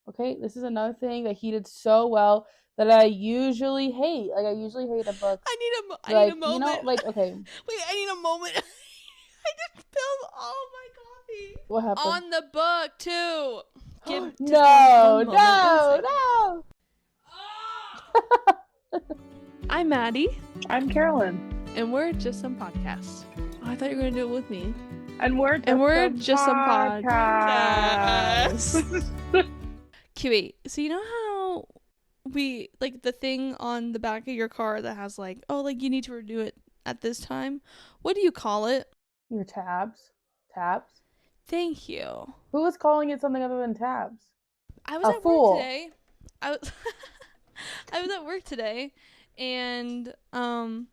Okay, this is another thing that he did so well that I usually hate. Like, I usually hate a book. I need a moment. You know, like, okay. Wait, I need a moment. I just spilled all my coffee What happened? on the book too. Just No, one moment. no. I'm Mady. I'm Carolyn. And we're just some podcasts. Oh, I thought you were going to do it with me. And we're just some podcasts. QE. So you know how we, like, the thing on the back of your car that has, like, oh, like, you need to renew it at this time? What do you call it? Your tabs. Tabs? Thank you. Who was calling it something other than tabs? I was at work today. I was at work today, and I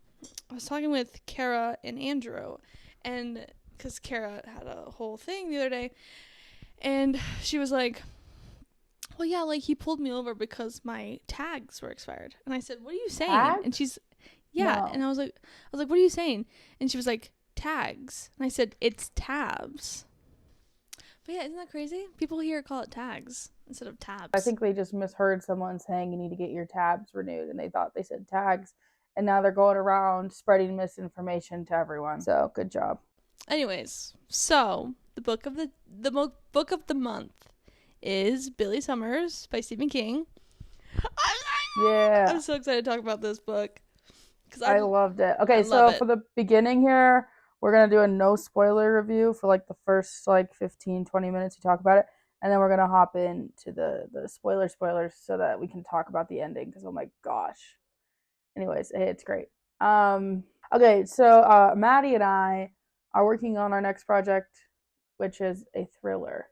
was talking with Kara and Andrew, and because Kara had a whole thing the other day, and she was like, well, yeah, like, he pulled me over because my tags were expired. And I said, what are you saying? Tags? And she's, yeah. No. And I was like, what are you saying? And she was like, tags. And I said, it's tabs. But yeah, isn't that crazy? People here call it tags instead of tabs. I think they just misheard someone saying you need to get your tabs renewed, and they thought they said tags, and now they're going around spreading misinformation to everyone. So good job. Anyways, so the book of the month is Billy Summers by Stephen King. Yeah. I'm so excited to talk about this book. I loved it. Okay, so for the beginning here, we're going to do a no spoiler review for like the first like 15, 20 minutes to talk about it. And then we're going to hop into the spoilers so that we can talk about the ending because, oh my gosh. Anyways, hey, it's great. Okay, so Mady and I are working on our next project, which is a thriller.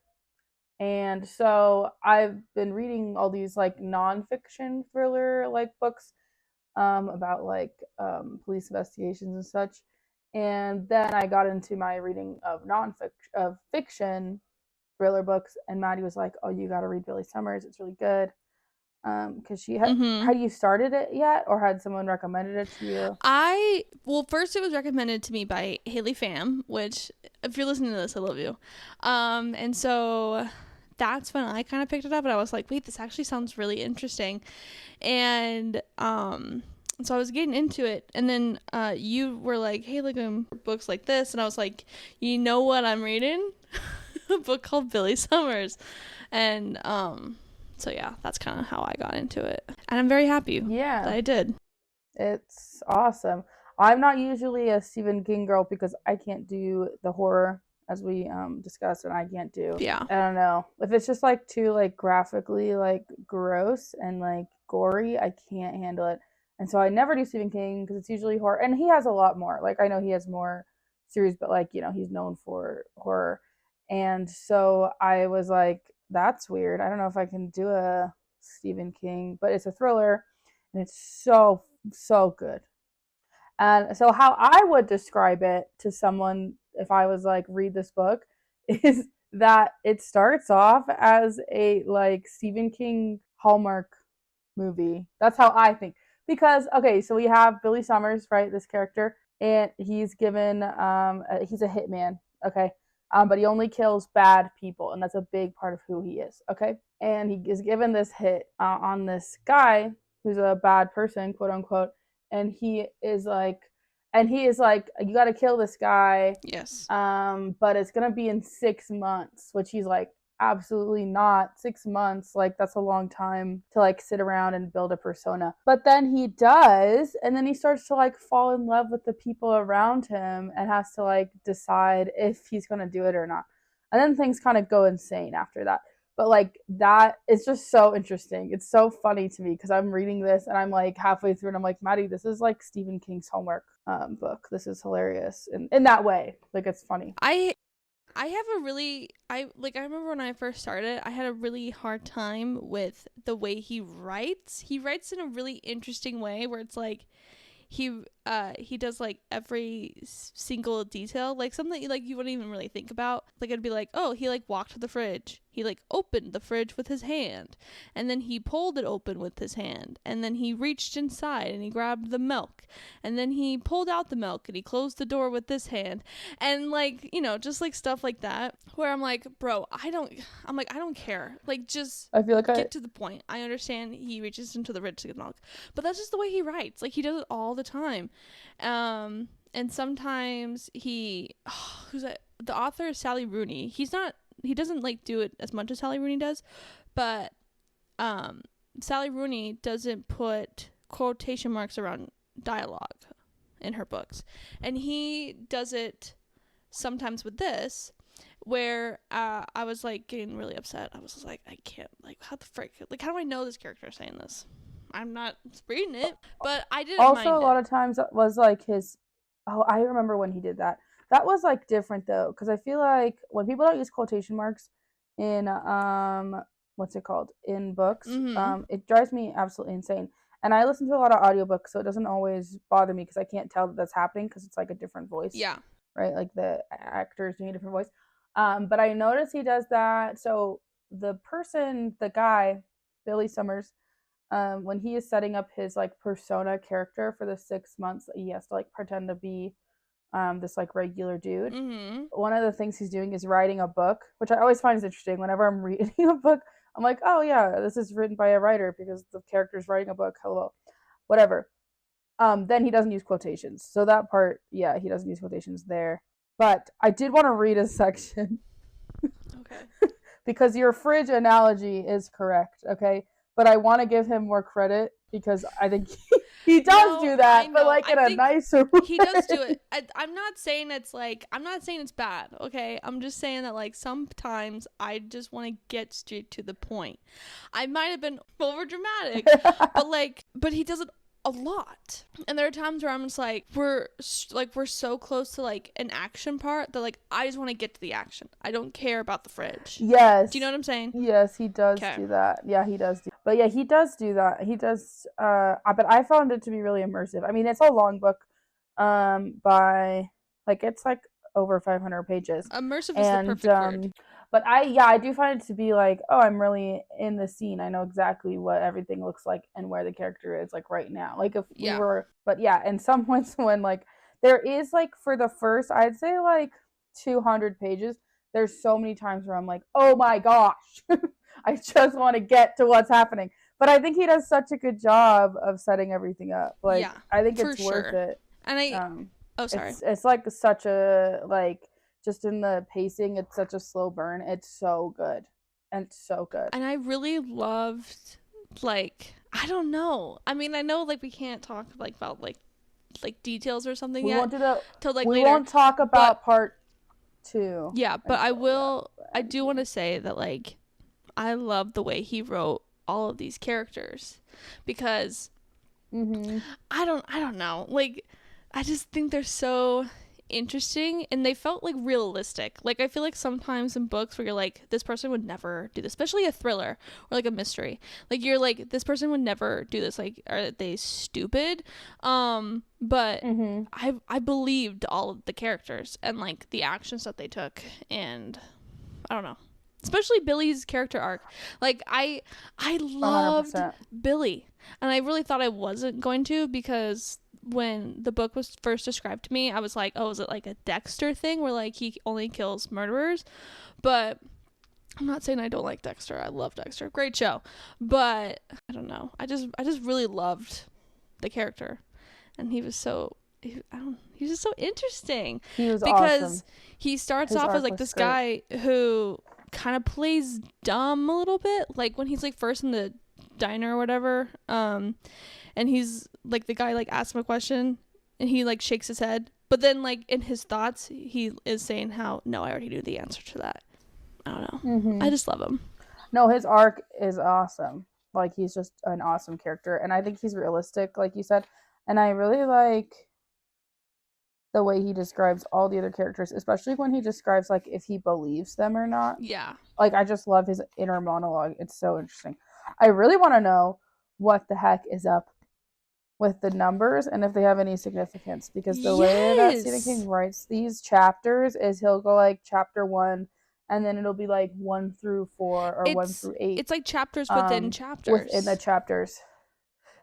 And so I've been reading all these like nonfiction thriller like books about like police investigations and such. And then I got into my reading of fiction thriller books, and Mady was like, "Oh, you got to read Billy Summers. It's really good." Because she had, had you started it yet, or had someone recommended it to you? Well, first it was recommended to me by Haley Pham, which, if you're listening to this, I love you. And so that's when I kind of picked it up, and I was like, wait, this actually sounds really interesting. And so I was getting into it, and then you were like, hey, look at books like this, and I was like, you know what I'm reading? A book called Billy Summers. And so yeah, that's kind of how I got into it, and I'm very happy that I did. It's awesome. I'm not usually a Stephen King girl because I can't do the horror, as we discussed, and I can't do. Yeah. I don't know. If it's just like too like graphically like gross and like gory, I can't handle it. And so I never do Stephen King because it's usually horror, and he has a lot more. Like, I know he has more series, but like, you know, he's known for horror. And so I was like, that's weird. I don't know if I can do a Stephen King, but it's a thriller, and it's so good. And so how I would describe it to someone if I was like, read this book, is that it starts off as a like Stephen King Hallmark movie. That's how I think. Because, okay, so we have Billy Summers, right, this character, and he's given, he's a hitman, okay, but he only kills bad people, and that's a big part of who he is, okay? And he is given this hit on this guy who's a bad person, quote unquote, and he is like, you got to kill this guy. Yes. But it's going to be in 6 months, which he's like, absolutely not. 6 months, like, that's a long time to like sit around and build a persona. But then he does, and then he starts to like fall in love with the people around him and has to like decide if he's going to do it or not. And then things kind of go insane after that. But like, that is just so interesting. It's so funny to me because I'm reading this and I'm like halfway through and I'm like, Mady, this is like Stephen King's Homework book. This is hilarious in that way. Like, it's funny. I remember when I first started, I had a really hard time with the way he writes. He writes in a really interesting way where it's like he does like every single detail, like something like you wouldn't even really think about. Like, it'd be like, oh, he like walked to the fridge he like opened the fridge with his hand, and then he pulled it open with his hand, and then he reached inside and he grabbed the milk, and then he pulled out the milk and he closed the door with this hand, and like, you know, just like stuff like that where I'm like, bro, I don't care, like, just I feel like get to the point. I understand he reaches into the fridge to get milk, but that's just the way he writes. Like, he does it all the time. And sometimes who's that? The author is Sally Rooney. He doesn't like do it as much as Sally Rooney does, but Sally Rooney doesn't put quotation marks around dialogue in her books, and he does it sometimes with this, where I was like getting really upset. I was just like, I can't, like, how the frick, like, how do I know this character is saying this? I'm not reading it, but I didn't also mind a lot of times it was like his. Oh, I remember when he did that. That was like different though, because I feel like when people don't use quotation marks in what's it called, in books, it drives me absolutely insane. And I listen to a lot of audiobooks, so it doesn't always bother me because I can't tell that that's happening because it's like a different voice. Yeah. Right, like the actor is doing a different voice. But I noticed he does that. So the guy, Billy Summers, when he is setting up his like persona character for the 6 months that he has to like pretend to be this like regular dude, one of the things he's doing is writing a book, which I always find is interesting. Whenever I'm reading a book, I'm like, oh yeah, this is written by a writer because the character's writing a book. Hello, whatever. Then he doesn't use quotations, so that part, yeah, he doesn't use quotations there. But I did want to read a section. Okay. Because your fridge analogy is correct, okay? But I want to give him more credit because I think he does do that, but like in a nicer way. He does do it. I'm not saying it's bad, okay? I'm just saying that, like, sometimes I just want to get straight to the point. I might have been over dramatic, but he does it a lot. And there are times where I'm just like, we're so close to like an action part that like I just want to get to the action. I don't care about the fridge. Yes. Do you know what I'm saying? Yes, he does do that. Yeah, he does do. But yeah, he does do that. He does. But I found it to be really immersive. I mean, it's a long book. By like it's like over 500 pages. Immersive is the perfect word. But I do find it to be like, oh, I'm really in the scene. I know exactly what everything looks like and where the character is like right now. Like if we were, but yeah, and some points when like there is like for the first, I'd say like 200 pages, there's so many times where I'm like, oh my gosh, I just want to get to what's happening. But I think he does such a good job of setting everything up. Like I think it's worth it. And it's like such a like. Just in the pacing, it's such a slow burn. It's so good. And so good. And I really loved, like, I don't know. I mean, I know, like, we can't talk, like, about, like details or something yet. Won't do that. Till, like, we later. Won't talk about part 2. Yeah, but I will, I do want to say that, like, I love the way he wrote all of these characters. Because, I don't know. Like, I just think they're so interesting and they felt like realistic. Like I feel like sometimes in books where you're like, this person would never do this, especially a thriller or like a mystery, like you're like, this person would never do this, like are they stupid? But I believed all of the characters and like the actions that they took, and I don't know, especially Billy's character arc. Like I loved 100%. Billy, and I really thought I wasn't going to, because when the book was first described to me, I was like, oh, is it like a Dexter thing where like he only kills murderers? But I'm not saying I don't like Dexter. I love Dexter. Great show. But I don't know. I just really loved the character. And he was so, he was just so interesting. He was because awesome. He starts off as like this guy who kind of plays dumb a little bit. Like when he's like first in the diner or whatever, and he's like, the guy like asks him a question and he like shakes his head, but then like in his thoughts he is saying how, no, I already knew the answer to that. I don't know. I just love him. No, his arc is awesome. Like he's just an awesome character, and I think he's realistic, like you said, and I really like the way he describes all the other characters, especially when he describes like if he believes them or not. Yeah, like I just love his inner monologue. It's so interesting. I really want to know what the heck is up with the numbers and if they have any significance, because the way that Stephen King writes these chapters is he'll go like chapter 1 and then it'll be like 1 through 4 or 1 through 8. It's like chapters within chapters. Within the chapters.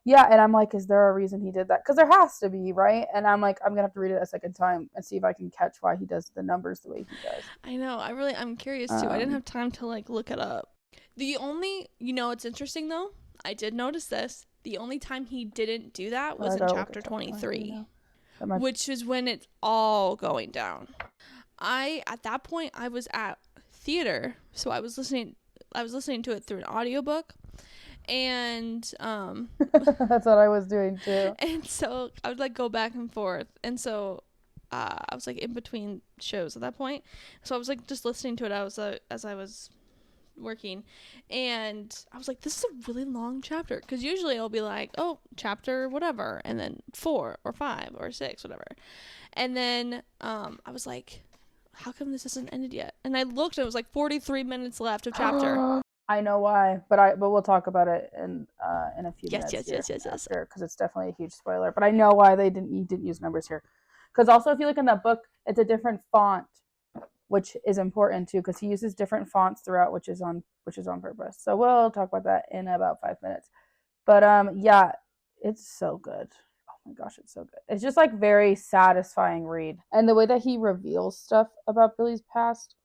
Yeah, and I'm like, is there a reason he did that? Because there has to be, right? And I'm like, I'm gonna have to read it a second time and see if I can catch why he does the numbers the way he does. I know. I'm curious too. I didn't have time to like look it up. The only, it's interesting though. I did notice this. The only time he didn't do that was in chapter 23, which is when it's all going down. At that point, I was at theater, so I was listening to it through an audiobook. And that's what I was doing too. And so I would like go back and forth, and so I was like in between shows at that point, so I was like just listening to it as I was working, and I was like, this is a really long chapter, because usually it'll be like, oh, chapter whatever, and then 4 or 5 or 6 whatever, and then I was like, how come this isn't ended yet? And I looked, and it was like 43 minutes left of chapter. I know why, but we'll talk about it in a few minutes. Yes. Because it's definitely a huge spoiler. But I know why he didn't use numbers here. Because also, if you look in that book, it's a different font, which is important too, because he uses different fonts throughout, which is on purpose. So we'll talk about that in about 5 minutes. But yeah, it's so good. Oh my gosh, it's so good. It's just like very satisfying read, and the way that he reveals stuff about Billy's past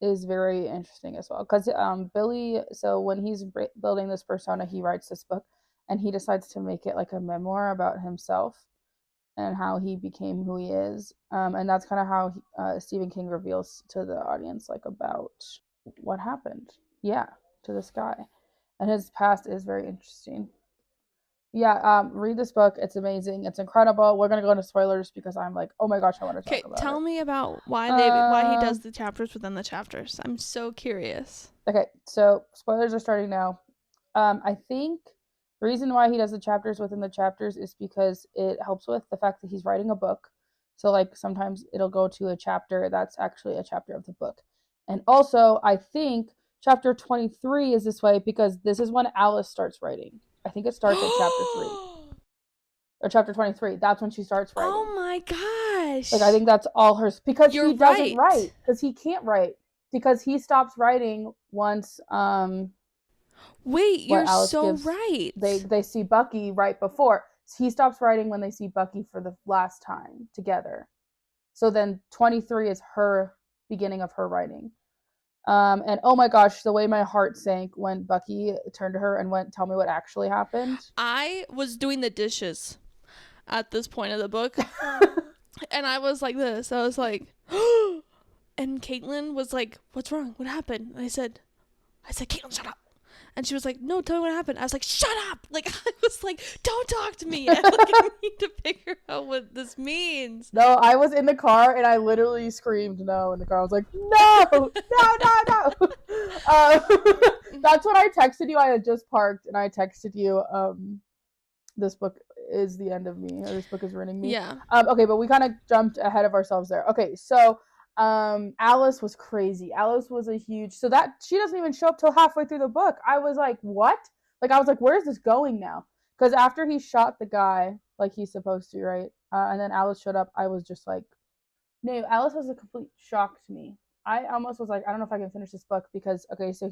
is very interesting as well, because Billy, so when he's building this persona, he writes this book, and he decides to make it like a memoir about himself and how he became who he is, and that's kind of how Stephen King reveals to the audience like about what happened to this guy, and his past is very interesting. Read this book. It's amazing. It's incredible. We're gonna go into spoilers because I'm like, oh my gosh, I want to talk about it. Tell me about why he does the chapters within the chapters. I'm so curious. Okay, so spoilers are starting now. I think the reason why he does the chapters within the chapters is because it helps with the fact that he's writing a book. So like sometimes it'll go to a chapter that's actually a chapter of the book. And also, I think chapter 23 is this way because this is when Alice starts writing. I think it starts at chapter 3 or chapter 23. That's when she starts writing. Oh my gosh! Like I think that's all hers, because he doesn't write, because he can't write, because he stops writing once. Wait, you're so right. They see Bucky right before. So he stops writing when they see Bucky for the last time together. So then 23 is her beginning of her writing. And oh my gosh, the way my heart sank when Bucky turned to her and went, "Tell me what actually happened." I was doing the dishes at this point of the book, and I was like this. I was like, and Caitlin was like, "What's wrong? What happened?" And I said, "Caitlin, shut up." And she was like, "No, tell me what happened." I was like, "Shut up!" Like I was like, "Don't talk to me yet." Like, I need to figure out what this means. No, I was in the car and I literally screamed no in the car. I was like, "No, no." That's when I texted you. I had just parked and I texted you, "This book is the end of me," or "This book is ruining me." Yeah. Okay, but we kind of jumped ahead of ourselves there. Okay, so Alice was crazy. Alice was a huge, so that she doesn't even show up till halfway through the book. I was like, what? Like I was like, where's this going now? Because after he shot the guy like he's supposed to, right? And then Alice showed up. I was just like, no, Alice was a complete shock to me. I almost was like, I don't know if I can finish this book, because okay, so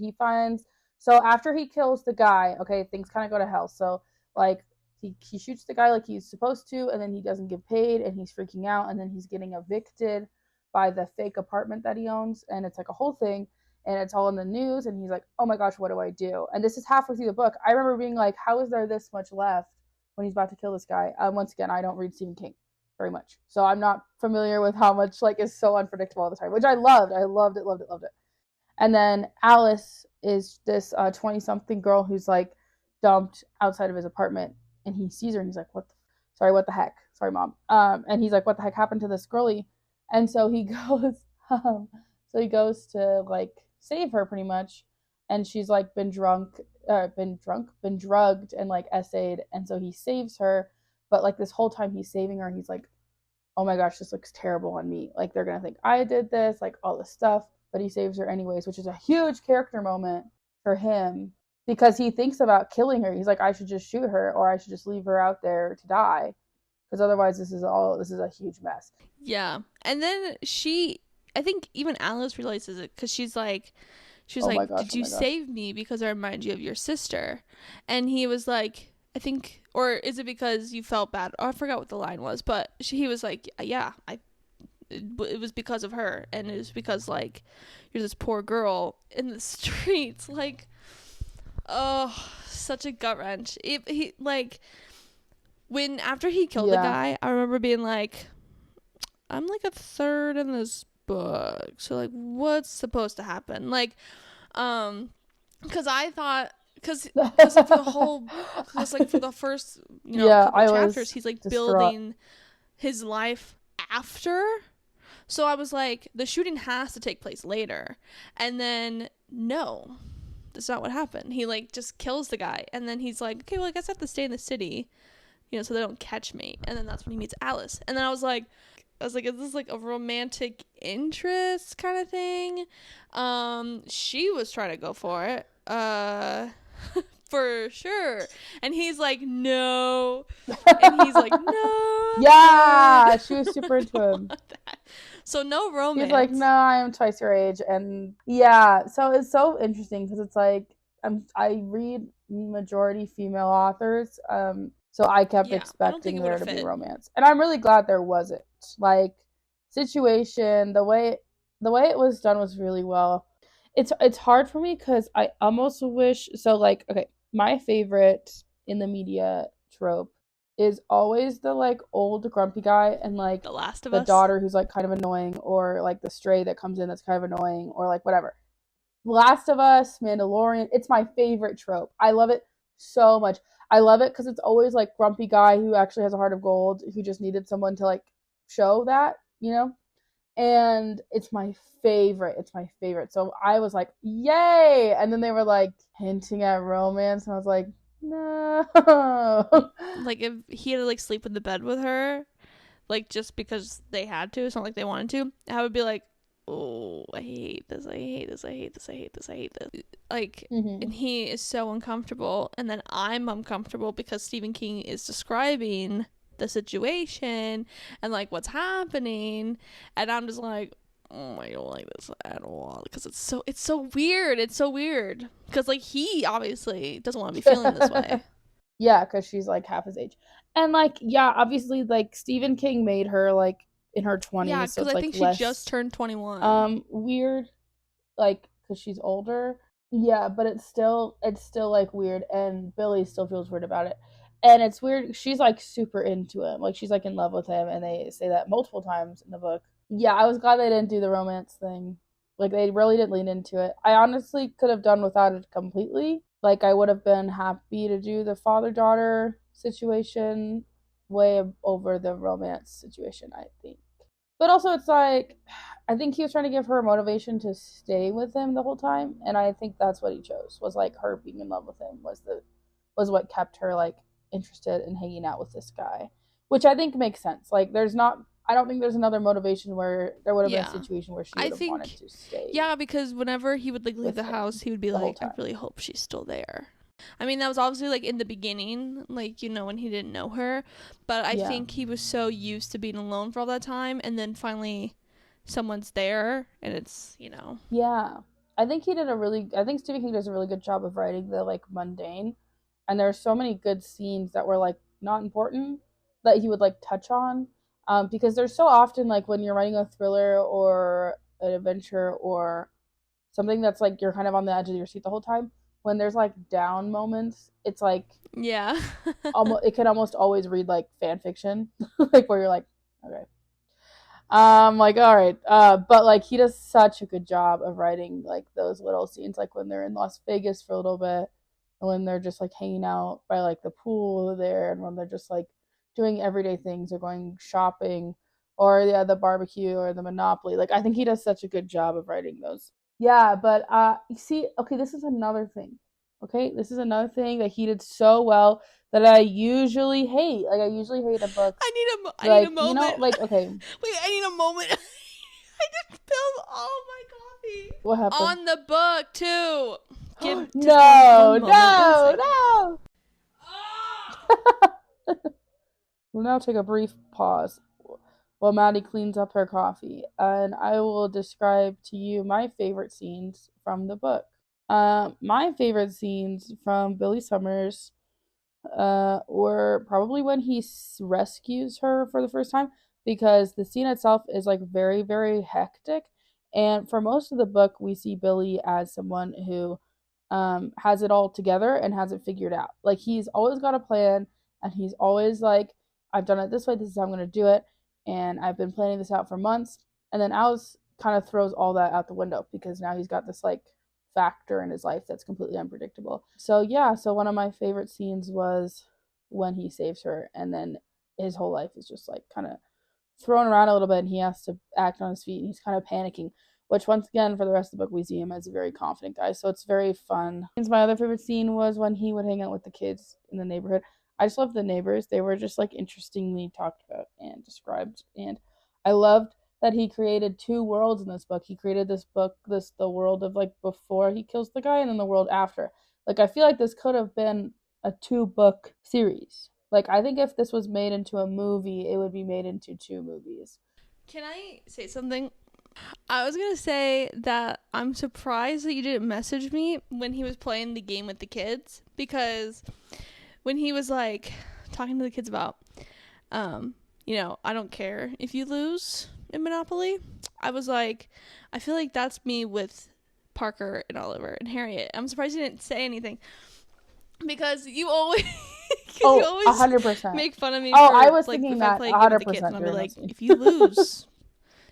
after he kills the guy, okay, things kind of go to hell. So like he shoots the guy like he's supposed to, and then he doesn't get paid, and he's freaking out, and then he's getting evicted by the fake apartment that he owns, and it's like a whole thing, and it's all in the news, and he's like, oh my gosh, what do I do? And this is halfway through the book. I remember being like, how is there this much left when he's about to kill this guy? Once again, I don't read Stephen King very much, so I'm not familiar with how much like is so unpredictable all the time, which I loved it. And then Alice is this 20-something girl who's like dumped outside of his apartment, and he sees her and he's like, what the heck, sorry mom, and he's like, what the heck happened to this girlie? And so he goes to like save her pretty much, and she's like been drugged and like essayed, and so he saves her. But like this whole time he's saving her, he's like, oh my gosh, this looks terrible on me. Like they're gonna think I did this, like all this stuff. But he saves her anyways, which is a huge character moment for him, because he thinks about killing her. He's like, I should just shoot her, or I should just leave her out there to die, because otherwise this is a huge mess. Yeah. And then she I think even Alice realizes it because she's like, did you save me because I remind you of your sister? And he was like, I think, or is it because you felt bad? Oh, I forgot what the line was, but he was like, yeah, it was because of her, and it was because like you're this poor girl in the streets, like, oh, such a gut wrench. He like when after he killed the guy, I remember being like, I'm like a third in this book, so like what's supposed to happen? Like, because I thought. Because like for the whole, because like for the first, couple chapters, he's like building his life after. So I was like, the shooting has to take place later. And then, no, that's not what happened. He like just kills the guy. And then he's like, okay, well, I guess I have to stay in the city, so they don't catch me. And then that's when he meets Alice. And then I was like, is this like a romantic interest kind of thing? She was trying to go for it. For sure. And he's like, no. And he's like, no. Yeah, she was super into him. So no romance. He's like, no, I am twice your age. And yeah, so it's so interesting because it's like I read majority female authors, so I kept expecting there to be romance, and I'm really glad there wasn't. Like, situation, the way it was done was really well. It's hard for me because I almost wish, so like, okay, my favorite in the media trope is always the like old grumpy guy and like The Last of the Us. daughter who's like kind of annoying, or like the stray that comes in that's kind of annoying, or like whatever. Last of Us, Mandalorian, it's my favorite trope. I love it so much. I love it because it's always like grumpy guy who actually has a heart of gold, who just needed someone to like show that, and it's my favorite. So I was like, yay. And then they were like hinting at romance, and I was like, no. Like, if he had to like sleep in the bed with her, like just because they had to, it's not like they wanted to, I would be like, oh, I hate this. Like, and he is so uncomfortable, and then I'm uncomfortable because Stephen King is describing the situation and like what's happening, and I'm just like, oh, I don't like this at all because it's so weird. Because like he obviously doesn't want to be feeling this way. Yeah, because she's like half his age, and like, yeah, obviously like Stephen King made her like in her 20s. Yeah, because so I like think less, she just turned 21. Weird, like, because she's older. Yeah, but it's still like weird, and Billy still feels weird about it. And it's weird, she's like super into him, like she's like in love with him, and they say that multiple times in the book. Yeah, I was glad they didn't do the romance thing. Like, they really didn't lean into it. I honestly could have done without it completely. Like, I would have been happy to do the father-daughter situation way over the romance situation, I think. But also, it's like, I think he was trying to give her a motivation to stay with him the whole time, and I think that's what he chose, was like her being in love with him was what kept her like interested in hanging out with this guy, which I think makes sense. Like, I don't think there's another motivation where there would have been a situation where she would have wanted to stay. Yeah, because whenever he would like leave the house, he would be like, I really hope she's still there. I mean, that was obviously like in the beginning, like, when he didn't know her, but I think he was so used to being alone for all that time, and then finally someone's there, and it's, Yeah. I think Stephen King does a really good job of writing the like mundane, and there are so many good scenes that were like not important that he would like touch on, because there's so often, like, when you're writing a thriller or an adventure or something that's like you're kind of on the edge of your seat the whole time, when there's like down moments, it's like, yeah, it can almost always read like fan fiction, like where you're like, okay, like, all right, but like he does such a good job of writing like those little scenes, like when they're in Las Vegas for a little bit, and when they're just like hanging out by like the pool there, and when they're just like doing everyday things or going shopping, or the barbecue or the Monopoly. Like, I think he does such a good job of writing those. Yeah, but you see, okay, this is another thing. Okay, this is another thing that he did so well that I usually hate. Like, I usually hate a book. I need a moment. Like, okay. Wait, I need a moment. I just spilled all of my coffee. What happened? On the book, too. No. We'll now take a brief pause. while Mady cleans up her coffee. And I will describe to you my favorite scenes from the book. My favorite scenes from Billy Summers or probably when he rescues her for the first time, because the scene itself is like very, very hectic. And for most of the book, we see Billy as someone who has it all together and has it figured out. Like, he's always got a plan, and he's always like, I've done it this way, this is how I'm going to do it, and I've been planning this out for months. And then Alice kind of throws all that out the window because now he's got this like factor in his life that's completely unpredictable. So yeah, so one of my favorite scenes was when he saves her, and then his whole life is just like kind of thrown around a little bit, and he has to act on his feet, and he's kind of panicking, which once again for the rest of the book we see him as a very confident guy, so it's very fun. My other favorite scene was when he would hang out with the kids in the neighborhood. I just loved the neighbors. They were just like interestingly talked about and described, and I loved that he created two worlds in this book. He created the world of like before he kills the guy, and then the world after. Like, I feel like this could have been a 2-book series. Like, I think if this was made into a movie, it would be made into 2 movies. Can I say something? I was going to say that I'm surprised that you didn't message me when he was playing the game with the kids, because when he was like talking to the kids about, I don't care if you lose in Monopoly, I was like, I feel like that's me with Parker and Oliver and Harriet. I'm surprised you didn't say anything, because you always 100% make fun of me. I was like, thinking that 100%. And I'll be like, if you lose,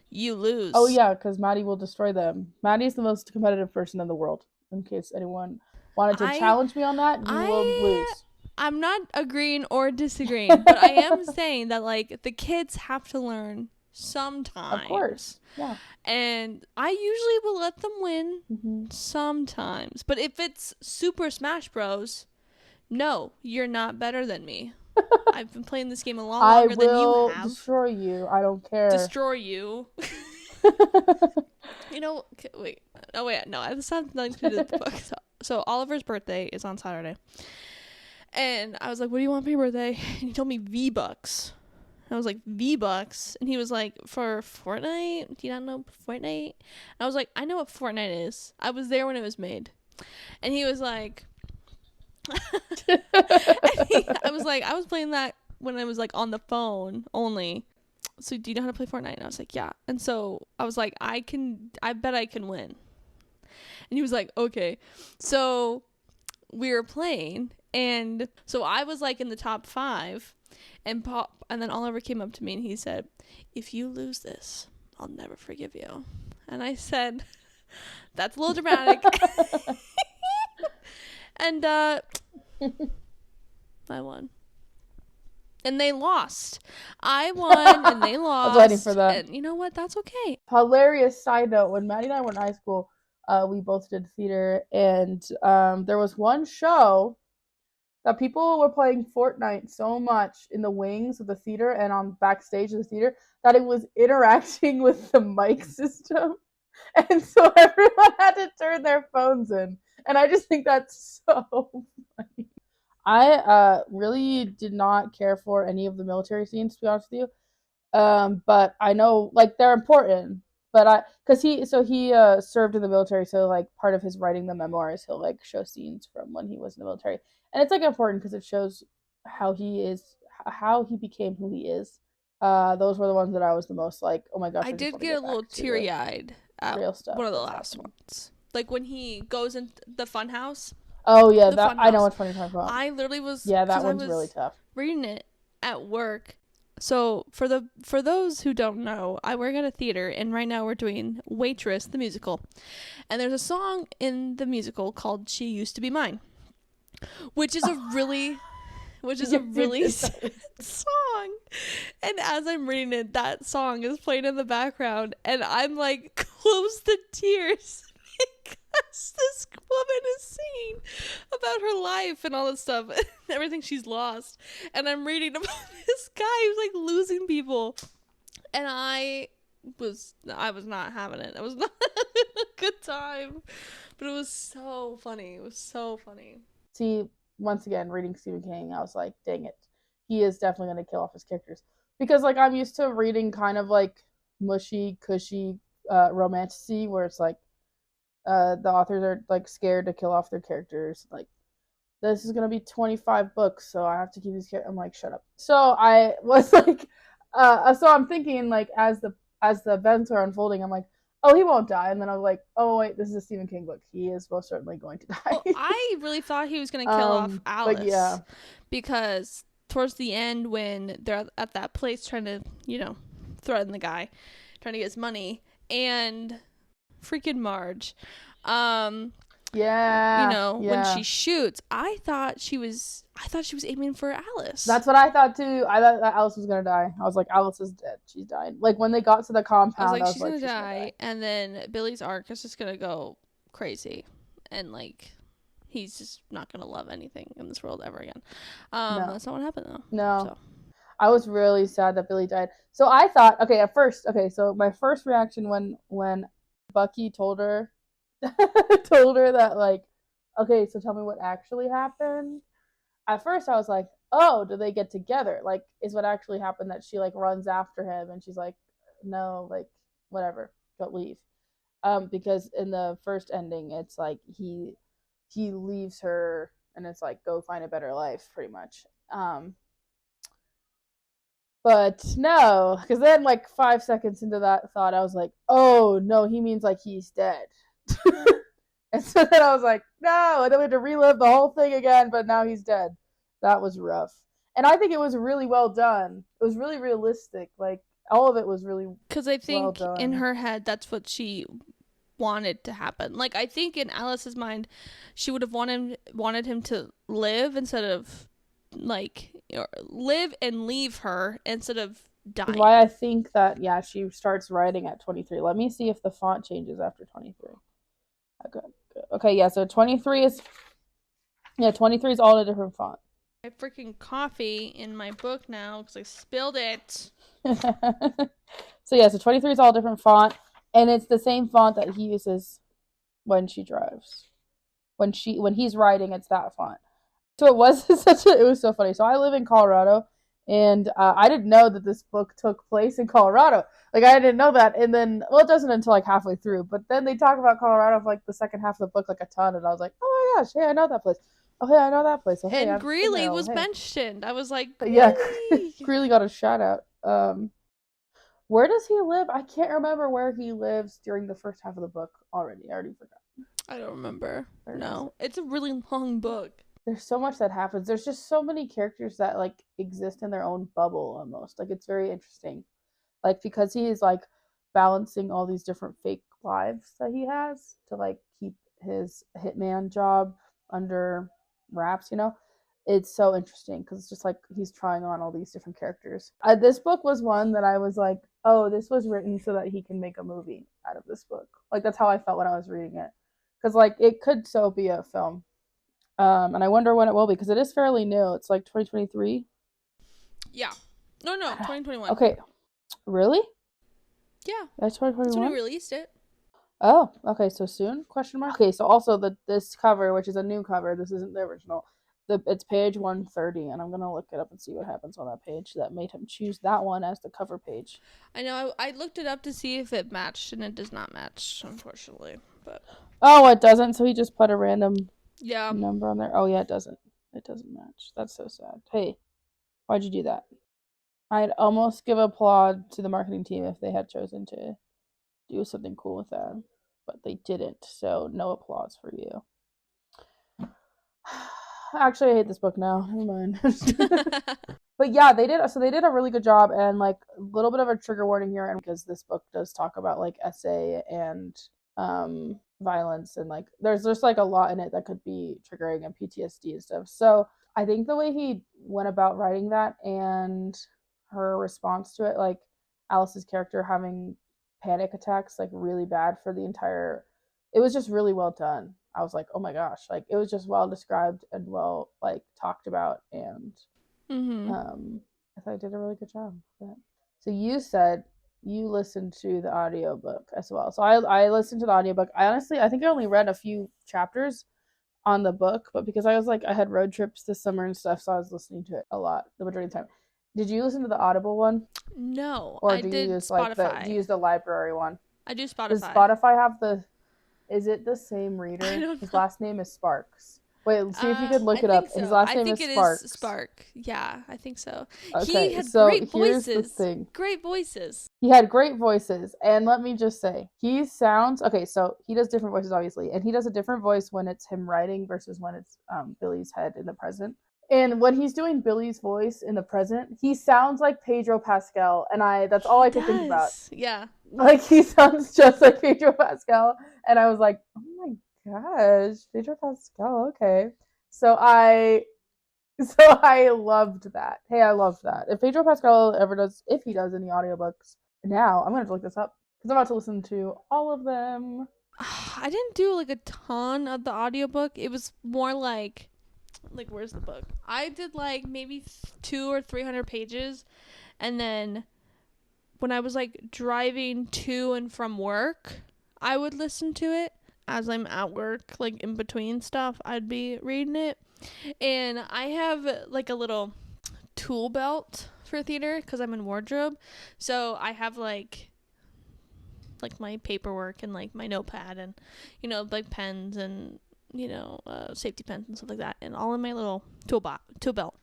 you lose. Oh yeah, because Mady will destroy them. Maddie's the most competitive person in the world. In case anyone wanted to challenge me on that, you will lose. I'm not agreeing or disagreeing, but I am saying that like the kids have to learn sometimes. Of course, yeah. And I usually will let them win sometimes. But if it's Super Smash Bros, no, you're not better than me. I've been playing this game a lot longer than you have. I will destroy you. I don't care. Destroy you. Wait. Oh, wait. No, this has nothing to do with the book. So Oliver's birthday is on Saturday. And I was like, what do you want for your birthday? And he told me V-Bucks. And I was like, V-Bucks? And he was like, for Fortnite? Do you not know Fortnite? And I was like, I know what Fortnite is. I was there when it was made. And he was like... I was like, I was playing that when I was like on the phone only. So do you know how to play Fortnite? And I was like, yeah. And so I was like, I bet I can win. And he was like, okay. So we were playing, and so I was like in the top 5, and then Oliver came up to me and he said, if you lose this, I'll never forgive you. And I said, that's a little dramatic. And I won. And they lost. I won and they lost. I was waiting for that. And you know what? That's okay. Hilarious side note, when Mady and I were in high school, we both did theater, and there was one show that people were playing Fortnite so much in the wings of the theater and on backstage of the theater that it was interacting with the mic system. And so everyone had to turn their phones in. And I just think that's so funny. I really did not care for any of the military scenes, to be honest with you. But I know, like, they're important. But because he served in the military, so like part of his writing the memoirs, he'll like show scenes from when he was in the military, and it's like important because it shows how he became who he is. Those were the ones that I was the most like, oh my gosh. I did get a little teary eyed at real stuff. One of the last ones, like when he goes in the fun house. Oh yeah, that I know which one you're talking about. I literally was that one's really tough. Reading it at work. So for those who don't know, I work at a theater, and right now we're doing Waitress the musical, and there's a song in the musical called "She Used to Be Mine," which is a really sad song. And as I'm reading it, that song is playing in the background, and I'm like, close the tears. Because this woman is singing about her life and all this stuff and everything she's lost, and I'm reading about this guy who's like losing people, and I was not having it. I was not having a good time, but it was so funny. It was so funny. See, once again, reading Stephen King, I was like, dang it, he is definitely going to kill off his characters. because like I'm used to reading kind of like mushy, cushy, romantic-y, where it's like the authors are like scared to kill off their characters. Like this is gonna be 25 books, so I have to keep these characters. I'm like, shut up. So I was like, so I'm thinking like as the events are unfolding, I'm like, oh, he won't die. And then I was like, oh wait, this is a Stephen King book. He is most certainly going to die. Well, I really thought he was gonna kill off Alice. But yeah, because towards the end, when they're at that place trying to, threaten the guy, trying to get his money, and freaking Marge, when she shoots, I thought she was aiming for Alice. That's what I thought too. I thought that Alice was gonna die. I was like, Alice is dead. She's died. Like when they got to the compound, she's gonna die, and then Billy's arc is just gonna go crazy, and like he's just not gonna love anything in this world ever again. No. That's not what happened though. No. So. I was really sad that Billy died. So I thought, so my first reaction when Bucky told her that like, okay, so tell me what actually happened. At first I was like, oh, do they get together? Like, is what actually happened that she like runs after him and she's like, no, like whatever, don't leave. Because in the first ending it's like he leaves her and it's like go find a better life pretty much. But no, because then like 5 seconds into that thought I was like, oh no, he means like he's dead. And so then I was like, no, and then we had to relive the whole thing again, but now he's dead. That was rough. And I think it was really well done. It was really realistic. Like, all of it was really well done. Because I think in her head, that's what she wanted to happen. Like, I think in Alice's mind, she would have wanted him to live instead of, like, live and leave her instead of dying. Why I think that, yeah, she starts writing at 23. Let me see if the font changes after 23. Okay, yeah, so 23 is all in a different font. I freaking coffee in my book now because I spilled it. So yeah, so 23 is all different font, and it's the same font that he uses when she drives. When he's writing, it's that font. So it was so funny. So I live in Colorado, and I didn't know that this book took place in Colorado. Like, I didn't know that. And then, well, it doesn't until like halfway through. But then they talk about Colorado for like the second half of the book like a ton, and I was like, oh my gosh, hey, I know that place. Oh, hey, I know that place. Oh, hey, and Greeley was mentioned. I was like, Greeley. Yeah, Greeley got a shout out. Where does he live? I can't remember where he lives during the first half of the book already. I already forgot. I don't remember. No, it's a really long book. There's so much that happens. There's just so many characters that like exist in their own bubble almost. Like, it's very interesting. Like, because he is like balancing all these different fake lives that he has to like keep his hitman job under wraps, it's so interesting because it's just like he's trying on all these different characters. This book was one that I was like, oh, this was written so that he can make a movie out of this book. Like, that's how I felt when I was reading it, because like it could so be a film. And I wonder when it will be, because it is fairly new. It's like 2023. Yeah. No, 2021. Okay. Really? Yeah. That's 2021? That's when we released it. Oh, okay, so soon? Question mark. Okay, so also this cover, which is a new cover, this isn't the original. It's page 130, and I'm gonna look it up and see what happens on that page that made him choose that one as the cover page. I know. I looked it up to see if it matched, and it does not match, unfortunately. But oh, it doesn't. So he just put a random number on there. Oh yeah, it doesn't. It doesn't match. That's so sad. Hey, why'd you do that? I'd almost give applaud to the marketing team if they had chosen to do something cool with that, but they didn't, so no applause for you. Actually, I hate this book now. Never mind. But yeah, they did a really good job, and like a little bit of a trigger warning here, and because this book does talk about like SA and violence, and like there's just like a lot in it that could be triggering and PTSD and stuff. So I think the way he went about writing that and her response to it, like Alice's character having panic attacks like really bad for the entire, it was just really well done. I was like, oh my gosh, like it was just well described and well like talked about, and I thought I did a really good job with that. So you said you listened to the audiobook as well. So I listened to the audiobook. I think I only read a few chapters on the book, but because I was like, I had road trips this summer and stuff, so I was listening to it a lot the majority of the time. Did you listen to the Audible one? No, Or I do you did use Spotify. do you use the library one? I do Spotify. Does Spotify have the? Is it the same reader? I don't His know. last name is Sparks. Wait, see if you could look it up. So. His last I name think is it Sparks. is Spark. Yeah, I think so. Okay, He had so great here's the voices. thing. Great voices. He had great voices, and let me just say, he sounds okay. So he does different voices, obviously, and he does a different voice when it's him writing versus when it's Billy's head in the present. And when he's doing Billy's voice in the present, he sounds like Pedro Pascal, and that's all I could think about. Yeah. Like, he sounds just like Pedro Pascal, and I was like, oh my gosh, Pedro Pascal, okay. So I loved that. Hey, I loved that. If Pedro Pascal if he does any audiobooks now, I'm going to look this up because I'm about to listen to all of them. I didn't do like a ton of the audiobook. It was more like where's the book? I did like maybe 200 or 300 pages, and then when I was like driving to and from work, I would listen to it as I'm at work, like in between stuff. I'd be reading it. And I have like a little tool belt for theater because I'm in wardrobe. So I have like my paperwork and like my notepad and, like pens and, safety pens and stuff like that. And all in my little tool belt.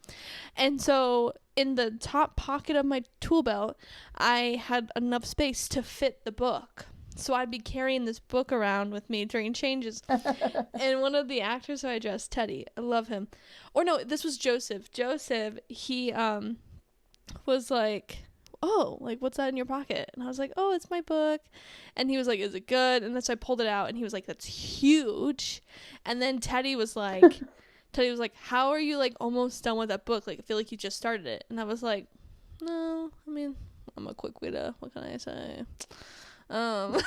And so in the top pocket of my tool belt, I had enough space to fit the book. So I'd be carrying this book around with me during changes. And one of the actors who I dressed, Teddy, I love him. Or no, this was Joseph. Joseph, he was like, oh, like, what's that in your pocket? And I was like, oh, it's my book. And he was like, is it good? And then so I pulled it out, and he was like, that's huge. And then Teddy was like, how are you, like, almost done with that book? Like, I feel like you just started it. And I was like, no, I mean, I'm a quick witted. What can I say? But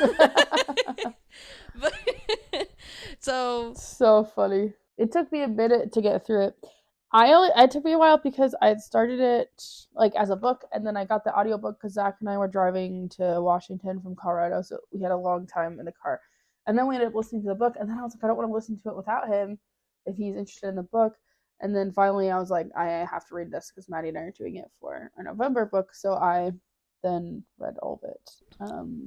so funny. It took me a minute to get through it. It took me a while because I had started it like as a book, and then I got the audiobook because Zach and I were driving to Washington from Colorado, so we had a long time in the car. And then we ended up listening to the book, and then I was like, I don't want to listen to it without him if he's interested in the book. And then finally I was like, I have to read this because Mady and I are doing it for our November book, so I then read all of it.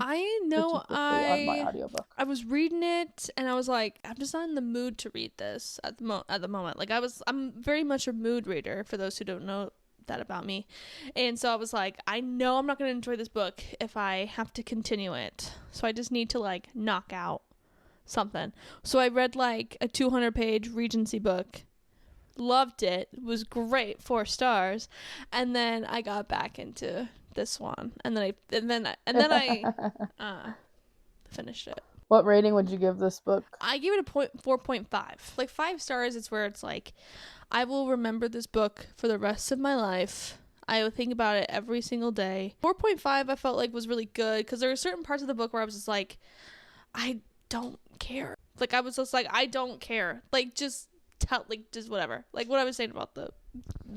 I know on my audiobook. I was reading it and I was like, I'm just not in the mood to read this at the moment. Like I'm very much a mood reader, for those who don't know that about me. And so I was like, I know I'm not going to enjoy this book if I have to continue it. So I just need to like knock out something. So I read like a 200-page Regency book. Loved it. It was great. 4 stars. And then I got back into this one, and then I finished it. What rating would you give this book? I gave it a 4.5. Like 5 stars. It's where it's like, I will remember this book for the rest of my life. I would think about it every single day. 4.5 I felt like was really good because there were certain parts of the book where I was just like, I don't care. Like I was just like, I don't care. Like just whatever. Like what I was saying about the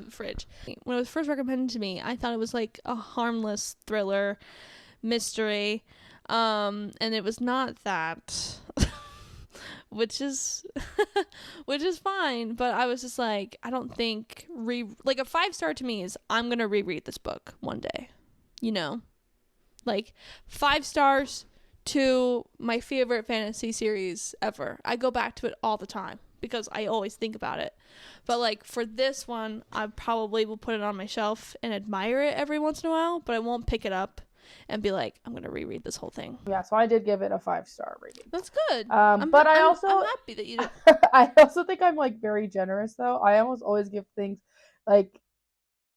fridge. When it was first recommended to me, I thought it was like a harmless thriller mystery, and it was not that. which is fine, but I was just like, I don't think like a 5-star to me is I'm gonna reread this book one day, like 5 stars to my favorite fantasy series ever. I go back to it all the time because I always think about it. But like for this one, I probably will put it on my shelf and admire it every once in a while, but I won't pick it up and be like, I'm gonna reread this whole thing. Yeah, so I did give it a 5-star rating. That's good. I'm happy that you did. I also think I'm like very generous though. I almost always give things like,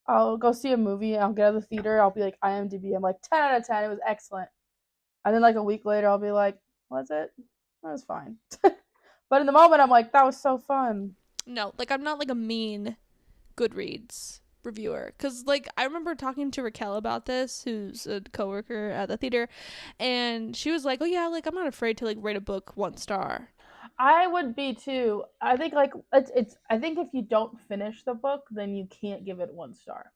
I'll go see a movie, I'll get out of the theater, I'll be like IMDb, I'm like 10 out of 10, it was excellent. And then like a week later I'll be like, was it? That was fine. But in the moment I'm like, that was so fun. No, like I'm not like a mean Goodreads reviewer, because like I remember talking to Raquel about this, who's a coworker at the theater, and she was like, oh yeah, like I'm not afraid to like rate a book 1 star. I would be too. I think like it's I think if you don't finish the book, then you can't give it 1 star.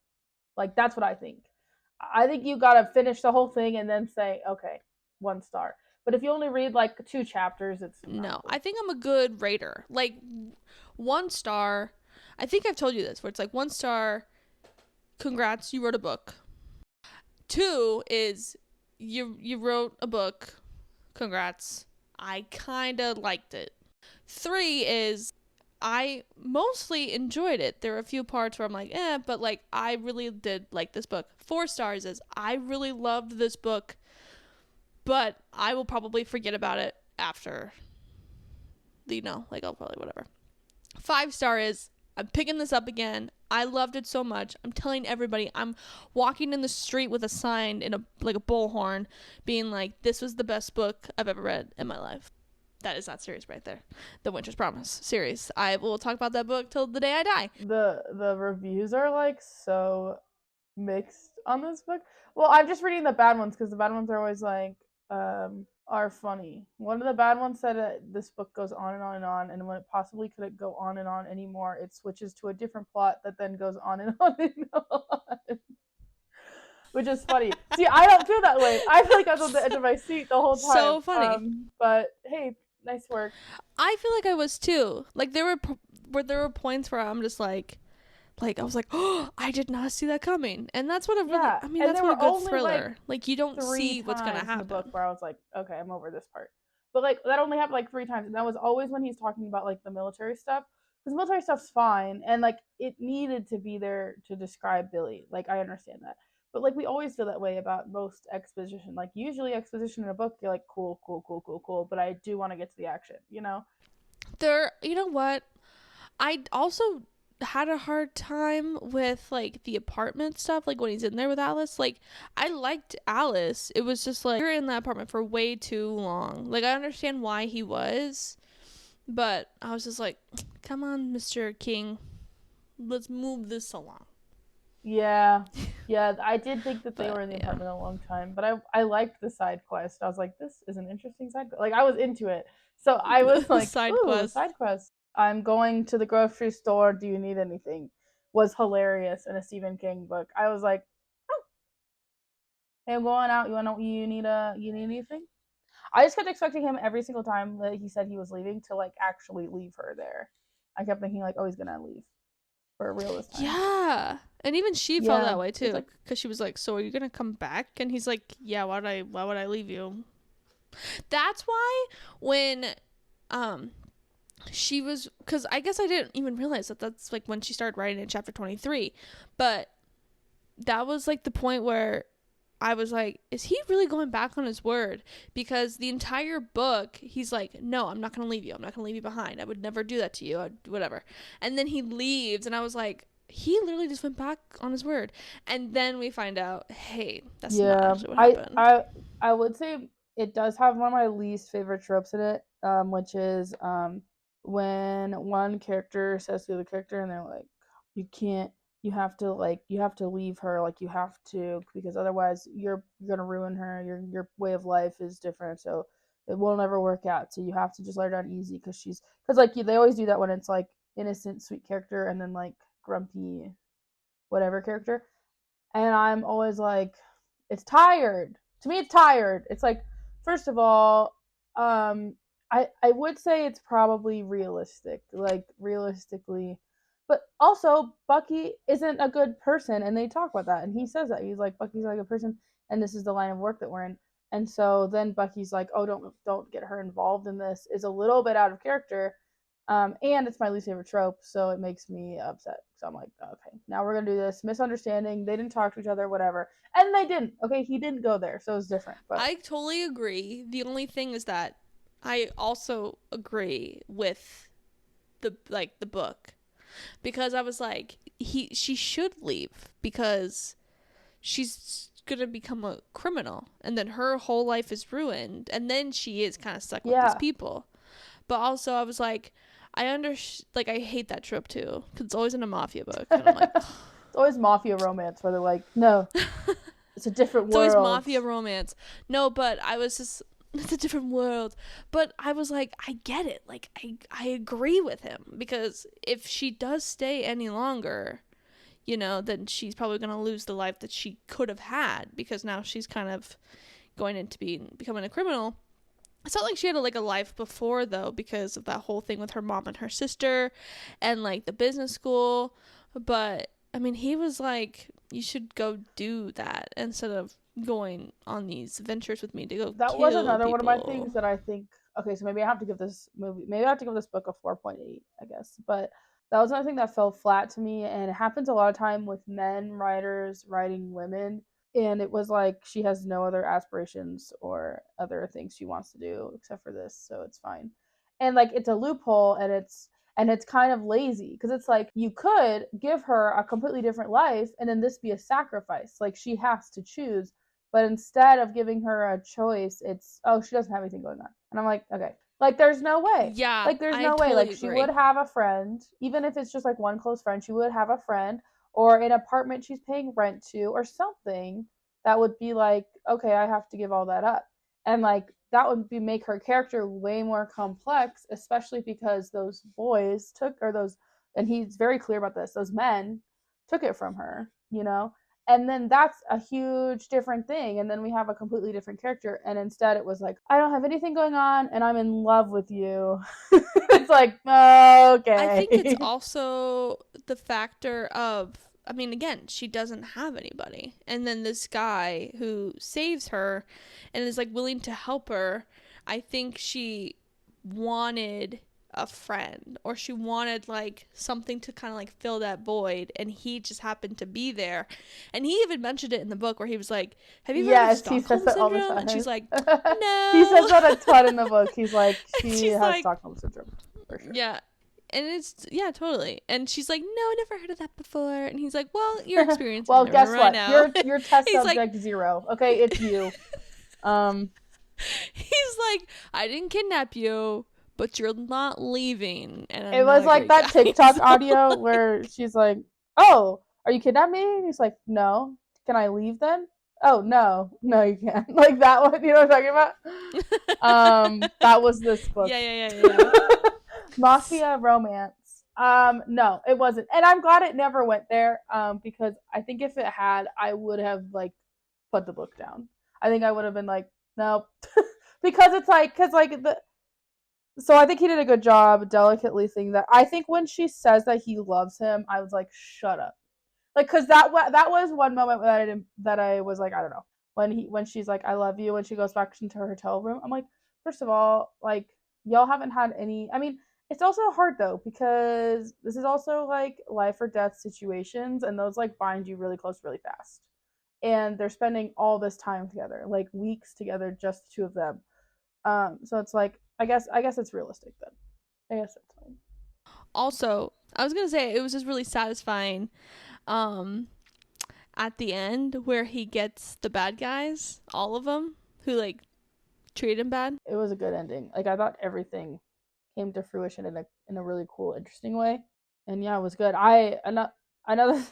Like that's what I think. I think you gotta finish the whole thing and then say, okay, 1 star. But if you only read like 2 chapters, it's no. I think I'm a good rater. Like 1 star, I think I've told you this, where it's like 1 star congrats, you wrote a book. 2 is you wrote a book, congrats, I kind of liked it. 3 is I mostly enjoyed it. There are a few parts where I'm like, but like I really did like this book. 4 stars is I really loved this book, but I will probably forget about it after, like I'll probably whatever. 5 star is I'm picking this up again. I loved it so much. I'm telling everybody. I'm walking in the street with a sign in a bullhorn being like, this was the best book I've ever read in my life. That is that series right there. The Winter's Promise series. I will talk about that book till the day I die. The reviews are like so mixed on this book. Well, I'm just reading the bad ones because the bad ones are always like are funny. One of the bad ones said this book goes on and on and on, and when it possibly couldn't go on and on anymore, it switches to a different plot that then goes on and on and on. Which is funny. See, I don't feel that way. I feel like I was on the edge of my seat the whole time. So funny. But hey, nice work. I feel like I was too. Like there were points where I'm just like I was like, oh, I did not see that coming, and that's what that's what a good thriller. Like you don't see what's gonna happen. In the book where I was like, okay, I'm over this part, but like that only happened like 3 times, and that was always when he's talking about like the military stuff, because military stuff's fine, and like it needed to be there to describe Billy. Like I understand that, but like we always feel that way about most exposition. Like usually exposition in a book, you're like cool, but I do want to get to the action. You know what? I also had a hard time with like the apartment stuff, like when he's in there with Alice. Like I liked Alice, it was just like you're in that apartment for way too long. Like I understand why he was, but I was just like, come on, Mr. King, let's move this along. Yeah, I did think that they were in the apartment a long time, but I liked the side quest. I was like, this is an interesting side quest. Like I was into it, so I was like, side quest. I'm going to the grocery store. Do you need anything? Was hilarious in a Stephen King book. I was like, oh, hey, I'm going out. You need anything? I just kept expecting him every single time that he said he was leaving to like actually leave her there. I kept thinking like, oh, he's gonna leave for real this time. Yeah, and even she felt that way too, because she was like, so are you gonna come back? And he's like, yeah. Why would I leave you? That's why when she was, because I guess I didn't even realize that that's like when she started writing in chapter 23, but that was like the point where I was like, is he really going back on his word? Because the entire book he's like, no, I'm not gonna leave you behind, I would never do that to you, whatever. And then he leaves, and I was like, he literally just went back on his word. And then we find out, hey, that's not actually what happened. I would say it does have one of my least favorite tropes in it, which is when one character says to the other character, and they're like, you have to leave her, like you have to, because otherwise you're gonna ruin her, your way of life is different, so it will never work out, so you have to just let her down easy, because like they always do that when it's like innocent sweet character and then like grumpy whatever character, and I'm always like, it's tired. To me, it's tired. It's like, first of all, I would say it's probably realistically, but also Bucky isn't a good person, and they talk about that, and he says that he's like, Bucky's not a good person, and this is the line of work that we're in, and so then Bucky's like, oh, don't get her involved in this, is a little bit out of character, and it's my least favorite trope, so it makes me upset. So I'm like, okay, now we're gonna do this misunderstanding. They didn't talk to each other, whatever, and they didn't. Okay, he didn't go there, so it's different. But I totally agree. The only thing is that I also agree with the book, because I was like, she should leave, because she's gonna become a criminal, and then her whole life is ruined, and then she is kind of stuck with these people. But also I was like, I hate that trope too, because it's always in a mafia book, and I'm like, it's always mafia romance where they're like, no, it's a different world. It's always mafia romance. No, but I was just, it's a different world. But I was like, I get it. Like, I agree with him, because if she does stay any longer, then she's probably going to lose the life that she could have had, because now she's kind of going into becoming a criminal. It's not like she had a life before, though, because of that whole thing with her mom and her sister and like the business school. But I mean, he was like you should go do that instead of going on these adventures with me to go That kill was another people. one of my things that I think, okay, so maybe I have to give this book a 4.8, I guess. But that was another thing that fell flat to me, and it happens a lot of time with men writers writing women. And it was like she has no other aspirations or other things she wants to do except for this, so it's fine. And like it's a loophole, and it's kind of lazy because it's like you could give her a completely different life and then this be a sacrifice. Like she has to choose. But instead of giving her a choice, it's, oh, she doesn't have anything going on. And I'm like, okay. Like, there's no way. Yeah. Like, there's no totally way. Like, agree. she would have a friend, even if it's just like one close friend, she would have a friend or an apartment she's paying rent to or something that would be like, okay, I have to give all that up. And like, that would make her character way more complex, especially because those boys and he's very clear about this, those men took it from her, you know? And then that's a huge different thing. And then we have a completely different character. And instead it was like, I don't have anything going on and I'm in love with you. It's like, okay. I think it's also the factor of, I mean, again, she doesn't have anybody. And then this guy who saves her and is like willing to help her, I think she wanted a friend, or she wanted like something to kind of like fill that void, and he just happened to be there. And he even mentioned it in the book where he was like, have you ever heard of Stockholm Syndrome? And she's like, no. He says that a ton in the book. He's like, she has like, Stockholm Syndrome for sure. Yeah. And it's, yeah, totally. And she's like, no, I never heard of that before. And he's like, well, you're experiencing well, it guess right what? now. Your test He's subject like, 0. Okay, it's you. He's like, I didn't kidnap you, but you're not leaving. And it was like that guy, TikTok audio where she's like, oh, are you kidnapping me? And he's like, no. Can I leave then? Oh, no, you can't. Like that one, you know what I'm talking about? That was this book. Yeah. Mafia romance. No, it wasn't. And I'm glad it never went there, because I think if it had, I would have like put the book down. I think I would have been like, nope. Because it's like, so I think he did a good job delicately saying that. I think when she says that he loves him, I was like, shut up. Like, cause that was one moment that I was like, I don't know. When she's like, I love you, when she goes back into her hotel room, I'm like, first of all, like, y'all haven't had any, I mean, it's also hard though, because this is also like life or death situations, and those like bind you really close really fast. And they're spending all this time together, like weeks together, just the two of them. So it's like, I guess it's realistic then. I guess that's fine. Also, I was gonna say it was just really satisfying at the end where he gets the bad guys, all of them, who like treat him bad. It was a good ending. Like, I thought everything came to fruition in a really cool, interesting way. And yeah, it was good. Another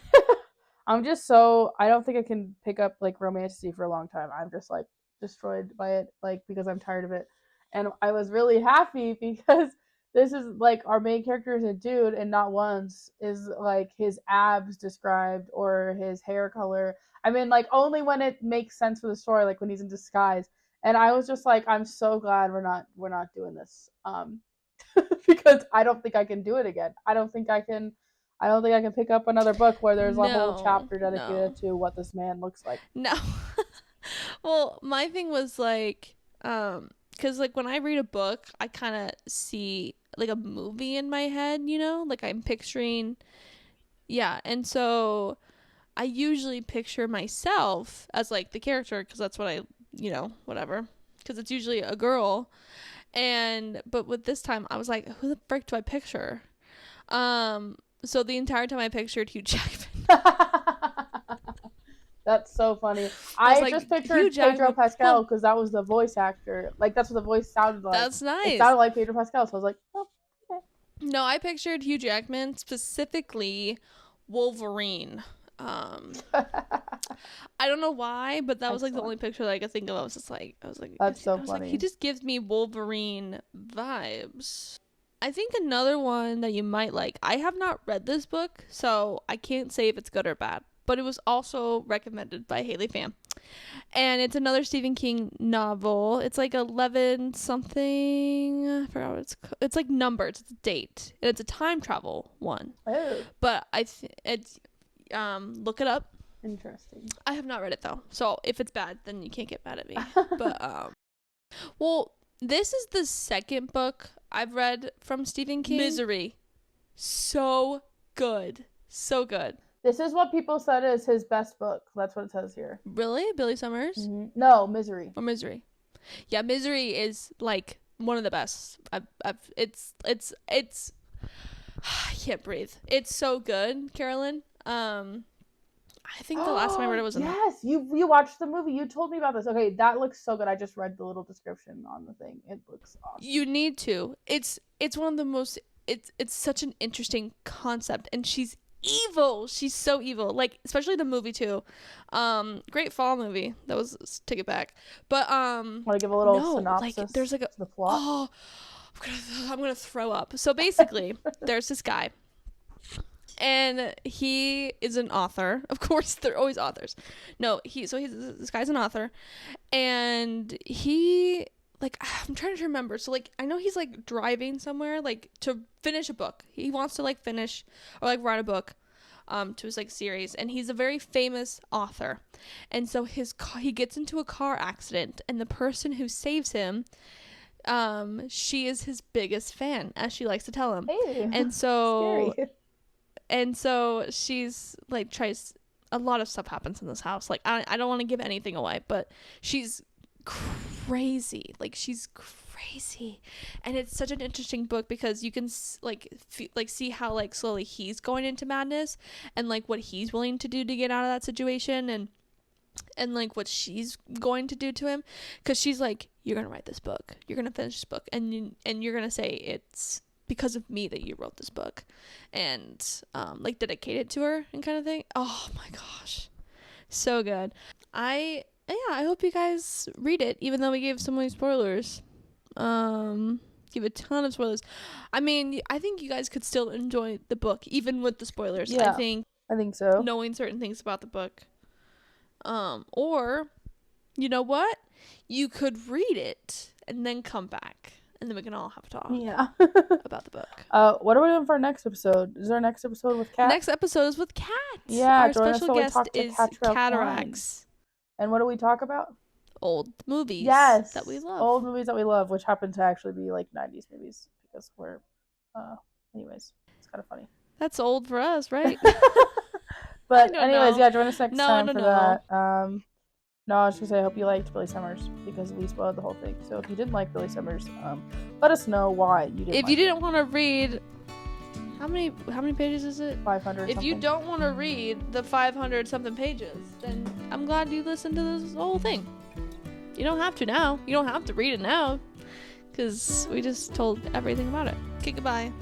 I'm just so, I don't think I can pick up like romantasy for a long time. I'm just like destroyed by it, like, because I'm tired of it. And I was really happy because this is like our main character is a dude, and not once is like his abs described or his hair color. I mean, like, only when it makes sense for the story, like when he's in disguise. And I was just like, I'm so glad we're not doing this. Because I don't think I can do it again. I don't think I can pick up another book where there's a whole chapter dedicated to what this man looks like. No. Well, my thing was like, because like when I read a book, I kind of see like a movie in my head, you know, like I'm picturing, yeah. And so I usually picture myself as like the character, because that's what I, you know, whatever, because it's usually a girl. But with this time I was like, who the frick do I picture? So the entire time I pictured Hugh Jackman. That's so funny. I just pictured Pedro Pascal because that was the voice actor. Like, that's what the voice sounded like. That's nice. It sounded like Pedro Pascal, so I was like, oh, okay. No, I pictured Hugh Jackman, specifically Wolverine. I don't know why, but that was like the only picture that I could think of. I was like, that's so funny. Like, he just gives me Wolverine vibes. I think another one that you might like, I have not read this book, so I can't say if it's good or bad, but it was also recommended by Haley Pham. And it's another Stephen King novel. It's like 11 something. I forgot what it's like numbers. It's a date. And it's a time travel one. Oh. But it's look it up. Interesting. I have not read it though, so if it's bad, then you can't get mad at me. But well, this is the second book I've read from Stephen King. Misery, so good, so good. This is what people said is his best book. That's what it says here. Really, Billy Summers? Mm-hmm. No, Misery. Or Misery. Yeah, Misery is like one of the best. It's I can't breathe. It's so good, Carolyn. I think the last time I read it was yes, you watched the movie. You told me about this. Okay, that looks so good. I just read the little description on the thing. It looks awesome. You need to. It's one of the most. It's such an interesting concept, and she's evil. She's so evil. Like, especially the movie too. Great fall movie. That was, take it back. But want to give a little synopsis? Like, there's like the plot. Oh, I'm gonna throw up. So basically, there's this guy, and he is an author. Of course, they're always authors. No, this guy's an author, and he, like, I'm trying to remember. So, like, I know he's, like, driving somewhere, like, to finish a book. He wants to, like, finish or, like, write a book to his, like, series. And he's a very famous author. And so he gets into a car accident. And the person who saves him, she is his biggest fan, as she likes to tell him. Hey, and so... scary. And so she's, like, a lot of stuff happens in this house. Like, I don't want to give anything away, but she's crazy. Like, she's crazy. And it's such an interesting book because you can see how, like, slowly he's going into madness and, like, what he's willing to do to get out of that situation, and like what she's going to do to him, because she's like, you're gonna write this book, you're gonna finish this book, and you're gonna say it's because of me that you wrote this book, and like dedicate it to her and kind of thing. Oh my gosh, so good. I hope you guys read it, even though we gave so many spoilers. Give a ton of spoilers. I mean, I think you guys could still enjoy the book even with the spoilers. Yeah, I think so. Knowing certain things about the book. Or you know what? You could read it and then come back, and then we can all have a talk. Yeah. about the book. What are we doing for our next episode? Is our next episode with Kat? Next episode is with Kat. Yeah, our special guest is Cataracts. And what do we talk about? Old movies. Yes, that we love. Old movies that we love, which happen to actually be like 90s movies because we're, anyways, it's kind of funny. That's old for us, right? But anyways, yeah, join us next time for that. No, I was just gonna say I hope you liked Billy Summers because we spoiled the whole thing. So if you didn't like Billy Summers, let us know why you didn't. If you didn't want to read, how many pages is it? 500. If you don't want to read the 500 something pages, then I'm glad you listened to this whole thing. You don't have to now. You don't have to read it now, because we just told everything about it. Okay, goodbye.